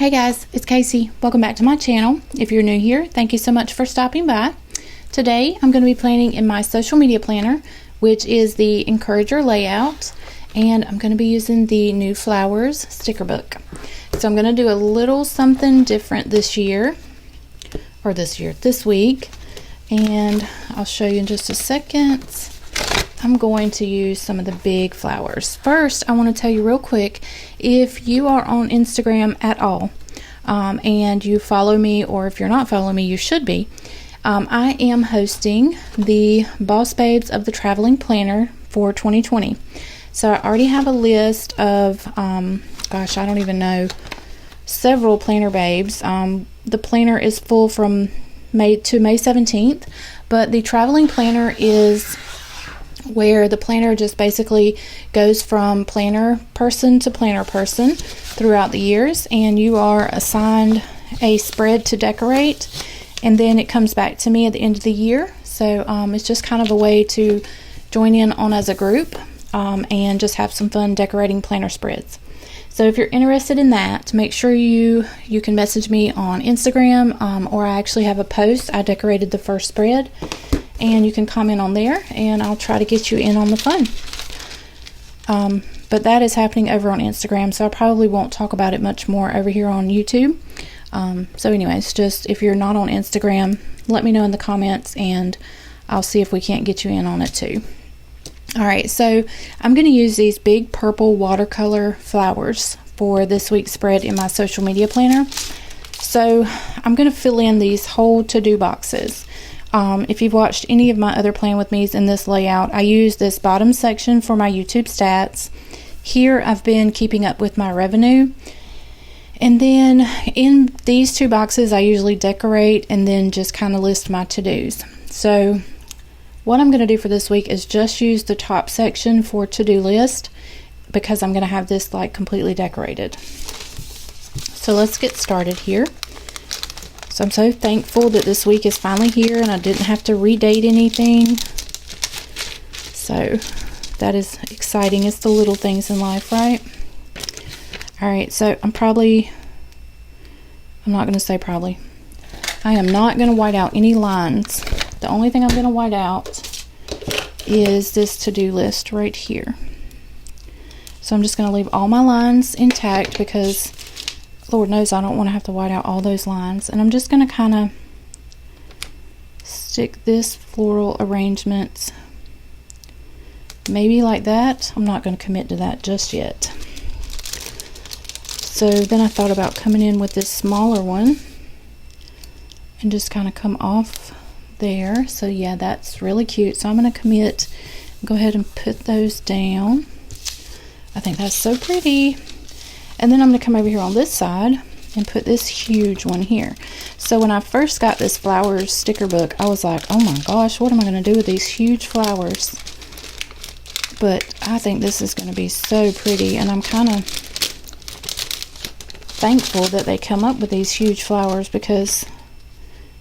Hey guys, it's Casey. Welcome back to my channel. If you're new here, thank you so much for stopping by. Today I'm going to be planning in my social media planner, which is the Encourager layout, and I'm going to be using the New Flowers sticker book. So I'm going to do a little something different this week, and I'll show you in just a second. I'm going to use some of the big flowers. First, I want to tell you real quick, if you are on Instagram at all, and you follow me, or if you're not following me, you should be. I am hosting the Boss Babes of the Traveling Planner for 2020. So I already have a list of, I don't even know, several planner babes. The planner is full from May to May 17th, but the traveling planner is where the planner just basically goes from planner person to planner person throughout the years, and you are assigned a spread to decorate, and then it comes back to me at the end of the year. So it's just kind of a way to join in on as a group and just have some fun decorating planner spreads. So if you're interested in that, make sure you can message me on Instagram, or I actually have a post. I decorated the first spread, and you can comment on there, and I'll try to get you in on the fun. But that is happening over on Instagram, so I probably won't talk about it much more over here on YouTube. So anyways, just if you're not on Instagram, let me know in the comments, and I'll see if we can't get you in on it too. Alright, so I'm going to use these big purple watercolor flowers for this week's spread in my social media planner. So I'm going to fill in these whole to-do boxes. If you've watched any of my other Plan With Me's in this layout, I use this bottom section for my YouTube stats. Here I've been keeping up with my revenue. And then in these two boxes I usually decorate and then just kind of list my to-dos. So what I'm going to do for this week is just use the top section for to-do list, because I'm going to have this like completely decorated. So let's get started here. So I'm so thankful that this week is finally here and I didn't have to redate anything. So that is exciting. It's the little things in life, right? Alright, so I am not going to white out any lines. The only thing I'm going to white out is this to-do list right here. So I'm just going to leave all my lines intact, because Lord knows I don't want to have to white out all those lines. And I'm just going to kind of stick this floral arrangement maybe like that. I'm not going to commit to that just yet. So then I thought about coming in with this smaller one and just kind of come off there. So yeah, that's really cute. So I'm going to commit, go ahead and put those down. I think that's so pretty. And then I'm going to come over here on this side and put this huge one here. So when I first got this flowers sticker book, I was like, oh my gosh, what am I going to do with these huge flowers? But I think this is going to be so pretty, and I'm kind of thankful that they come up with these huge flowers, because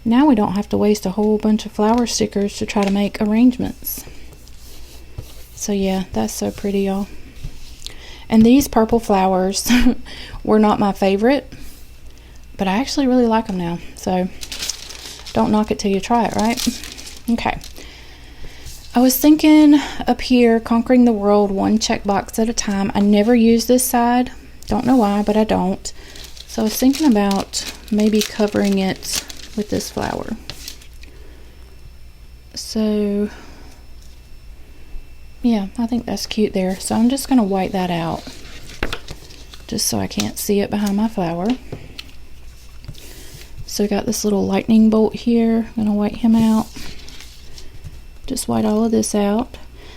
now we don't have to waste a whole bunch of flower stickers to try to make arrangements. So yeah, that's so pretty, y'all. And these purple flowers were not my favorite, but I actually really like them now. So don't knock it till you try it, right? Okay. I was thinking up here, conquering the world one checkbox at a time. I never use this side. Don't know why, but I don't. So I was thinking about maybe covering it with this flower. So yeah, I think that's cute there. So I'm just going to white that out, just so I can't see it behind my flower. So we got this little lightning bolt here. I'm going to white him out. Just white all of this out.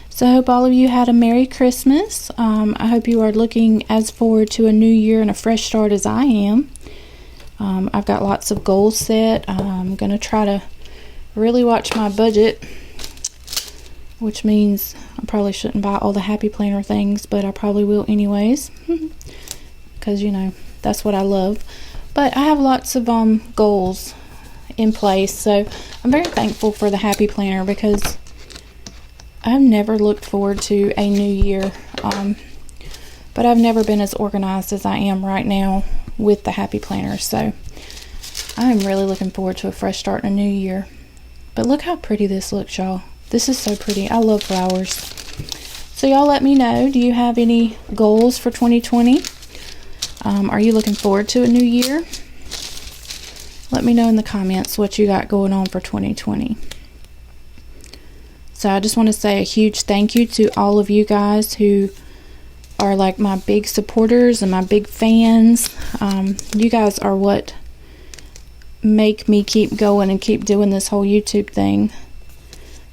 So I hope all of you had a Merry Christmas. I hope you are looking as forward to a new year and a fresh start as I am. I've got lots of goals set. I'm going to try to really watch my budget, which means I probably shouldn't buy all the Happy Planner things, but I probably will anyways, because you know, that's what I love. But I have lots of goals in place, so I'm very thankful for the Happy Planner, because I've never looked forward to a new year, but I've never been as organized as I am right now with the Happy Planner. So I'm really looking forward to a fresh start in a new year. But look how pretty this looks, y'all. This is so pretty. I love flowers. So y'all let me know, do you have any goals for 2020? Are you looking forward to a new year? Let me know in the comments what you got going on for 2020. So I just want to say a huge thank you to all of you guys who are like my big supporters and my big fans. You guys are what make me keep going and keep doing this whole YouTube thing.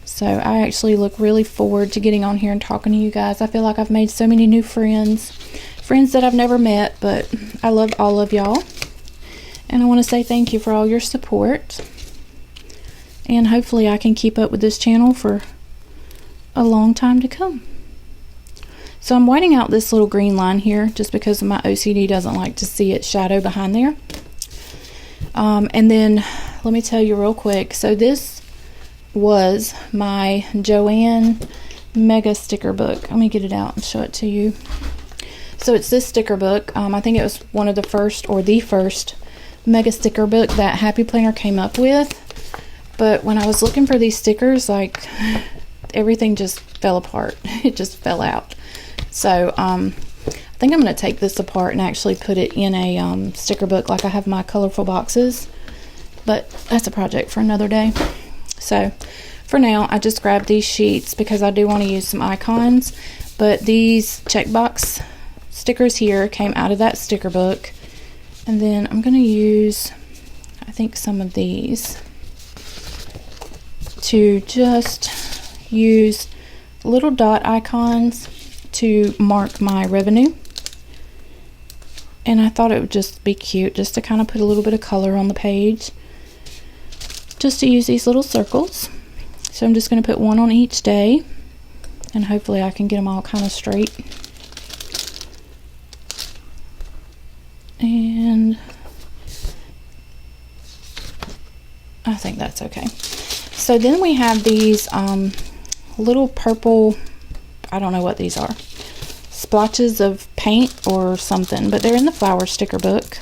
So I actually look really forward to getting on here and talking to you guys. I feel like I've made so many new friends that I've never met, but I love all of y'all. And I want to say thank you for all your support. And hopefully I can keep up with this channel for a long time to come. So I'm whiting out this little green line here just because my OCD doesn't like to see its shadow behind there. And then let me tell you real quick. So this was my Joanne Mega Sticker Book. Let me get it out and show it to you. So it's this sticker book. I think it was one of the first or the first Mega Sticker Book that Happy Planner came up with. But when I was looking for these stickers, like everything just fell apart. It just fell out. So I think I'm going to take this apart and actually put it in a sticker book like I have my colorful boxes. But that's a project for another day. So for now, I just grabbed these sheets because I do want to use some icons. But these checkbox stickers here came out of that sticker book. And then I'm going to use, I think, some of these to just use little dot icons to mark my revenue. And I thought it would just be cute just to kind of put a little bit of color on the page, just to use these little circles. So I'm just going to put one on each day, and hopefully I can get them all kind of straight. And I think that's okay. So then we have these little purple, I don't know what these are, splotches of paint or something, but they're in the flower sticker book.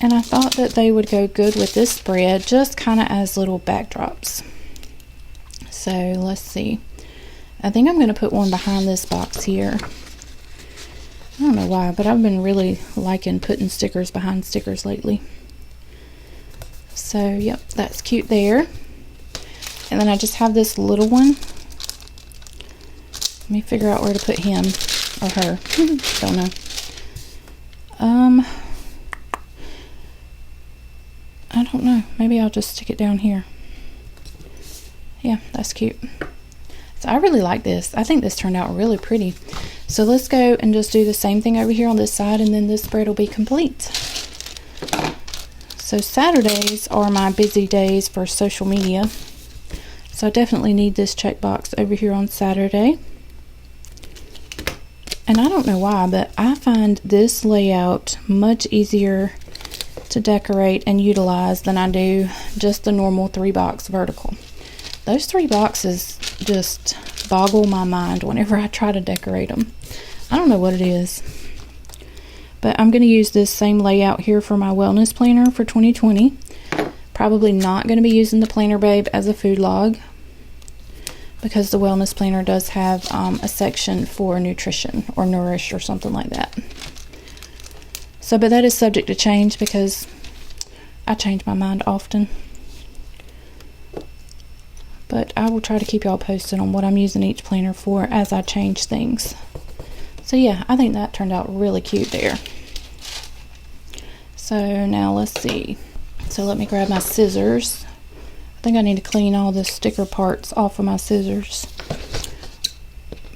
And I thought that they would go good with this spread, just kind of as little backdrops. So let's see. I think I'm going to put one behind this box here. I don't know why, but I've been really liking putting stickers behind stickers lately. So, yep, that's cute there. And then I just have this little one. Let me figure out where to put him or her. Don't know. I don't know. Maybe I'll just stick it down here. Yeah, that's cute. So I really like this. I think this turned out really pretty. So let's go and just do the same thing over here on this side, and then this spread will be complete. So Saturdays are my busy days for social media. So I definitely need this checkbox over here on Saturday. And I don't know why, but I find this layout much easier to decorate and utilize than I do just the normal 3-box vertical. Those 3 boxes just boggle my mind whenever I try to decorate them. I don't know what it is. But I'm going to use this same layout here for my wellness planner for 2020. Probably not going to be using the Planner Babe as a food log, because the wellness planner does have a section for nutrition or nourish or something like that. So, but that is subject to change because I change my mind often. But I will try to keep y'all posted on what I'm using each planner for as I change things. So yeah, I think that turned out really cute there. So now let's see. So let me grab my scissors. I think I need to clean all the sticker parts off of my scissors.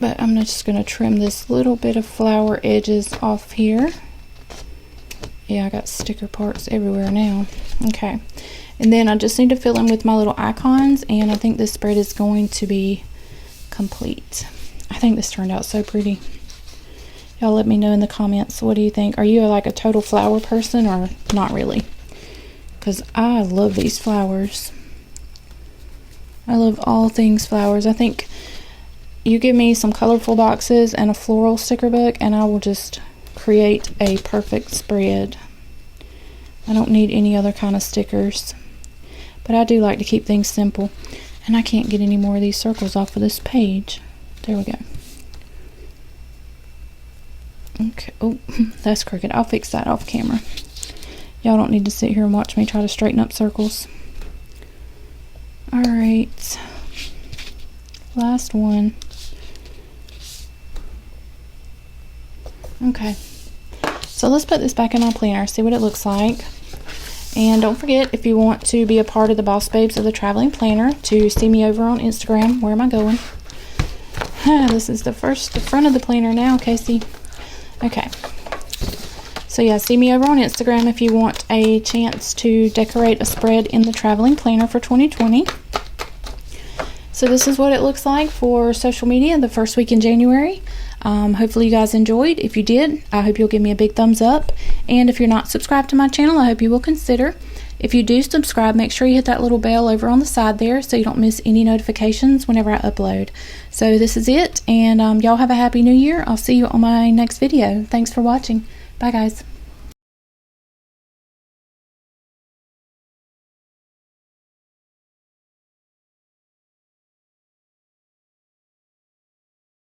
But I'm just going to trim this little bit of flower edges off here. Yeah, I got sticker parts everywhere now. Okay. And then I just need to fill in with my little icons, and I think this spread is going to be complete. I think this turned out so pretty. Y'all let me know in the comments, what do you think? Are you like a total flower person or not really? Because I love these flowers. I love all things flowers. I think you give me some colorful boxes and a floral sticker book, and I will just create a perfect spread. I don't need any other kind of stickers, but I do like to keep things simple. And I can't get any more of these circles off of this page. There we go. Okay, oh, that's crooked. I'll fix that off camera. Y'all don't need to sit here and watch me try to straighten up circles. Alright, last one. Okay, so let's put this back in our planner, see what it looks like. And don't forget, if you want to be a part of the Boss Babes of the Traveling Planner, to see me over on Instagram. Where am I going? This is the front of the planner now, Casey. Okay. So yeah, see me over on Instagram if you want a chance to decorate a spread in the Traveling Planner for 2020. So this is what it looks like for social media the first week in January. Hopefully you guys enjoyed. If you did, I hope you'll give me a big thumbs up. And if you're not subscribed to my channel, I hope you will consider. If you do subscribe, make sure you hit that little bell over on the side there so you don't miss any notifications whenever I upload. So this is it, and y'all have a happy new year. I'll see you on my next video. Thanks for watching. Bye guys.